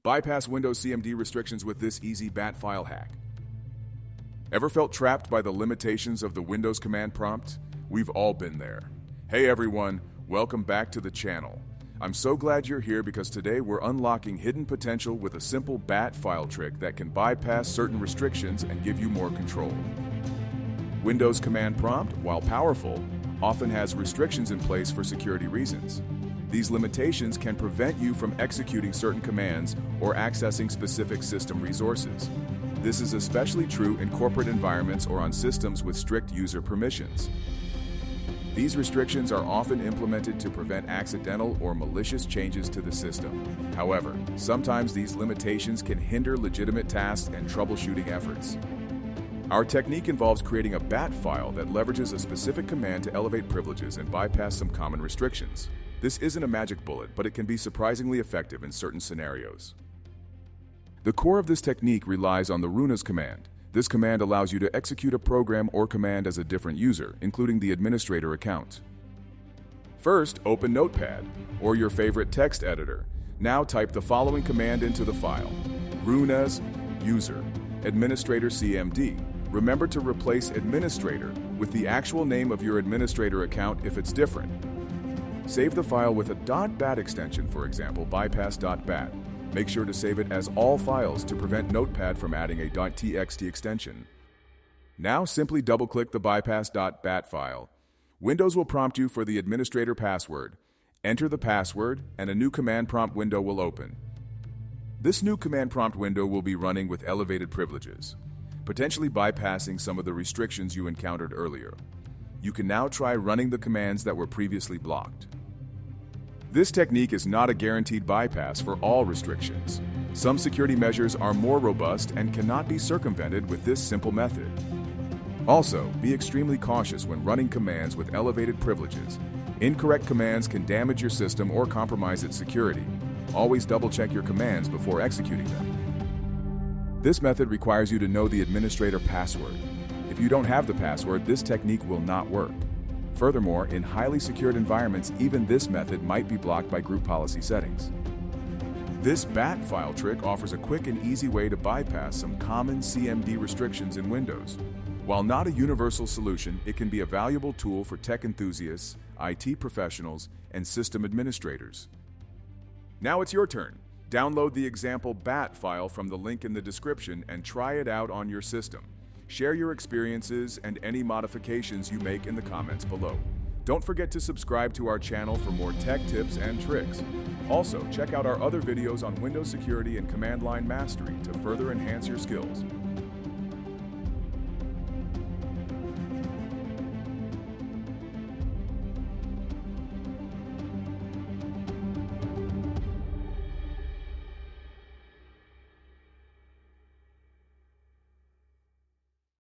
Bypass Windows CMD restrictions with this easy bat file hack. Ever felt trapped by the limitations of the Windows command prompt? We've all been there. Hey everyone, welcome back to the channel. I'm so glad you're here because today we're unlocking hidden potential with a simple bat file trick that can bypass certain restrictions and give you more control. Windows command prompt, while powerful, often has restrictions in place for security reasons. These limitations can prevent you from executing certain commands or accessing specific system resources. This is especially true in corporate environments or on systems with strict user permissions. These restrictions are often implemented to prevent accidental or malicious changes to the system. However, sometimes these limitations can hinder legitimate tasks and troubleshooting efforts. Our technique involves creating a bat file that leverages a specific command to elevate privileges and bypass some common restrictions. This isn't a magic bullet, but it can be surprisingly effective in certain scenarios. The core of this technique relies on the runas command. This command allows you to execute a program or command as a different user, including the administrator account. First, open Notepad or your favorite text editor. Now type the following command into the file. Runas user administrator CMD. Remember to replace administrator with the actual name of your administrator account if it's different. Save the file with a .bat extension, for example, bypass.bat. Make sure to save it as all files to prevent Notepad from adding a .txt extension. Now simply double-click the bypass.bat file. Windows will prompt you for the administrator password. Enter the password and a new command prompt window will open. This new command prompt window will be running with elevated privileges, potentially bypassing some of the restrictions you encountered earlier. You can now try running the commands that were previously blocked. This technique is not a guaranteed bypass for all restrictions. Some security measures are more robust and cannot be circumvented with this simple method. Also, be extremely cautious when running commands with elevated privileges. Incorrect commands can damage your system or compromise its security. Always double-check your commands before executing them. This method requires you to know the administrator password. If you don't have the password, this technique will not work. Furthermore, in highly secured environments, even this method might be blocked by group policy settings. This bat file trick offers a quick and easy way to bypass some common CMD restrictions in Windows. While not a universal solution, it can be a valuable tool for tech enthusiasts, IT professionals, and system administrators. Now it's your turn. Download the example bat file from the link in the description and try it out on your system. Share your experiences and any modifications you make in the comments below. Don't forget to subscribe to our channel for more tech tips and tricks. Also, check out our other videos on Windows security and command line mastery to further enhance your skills.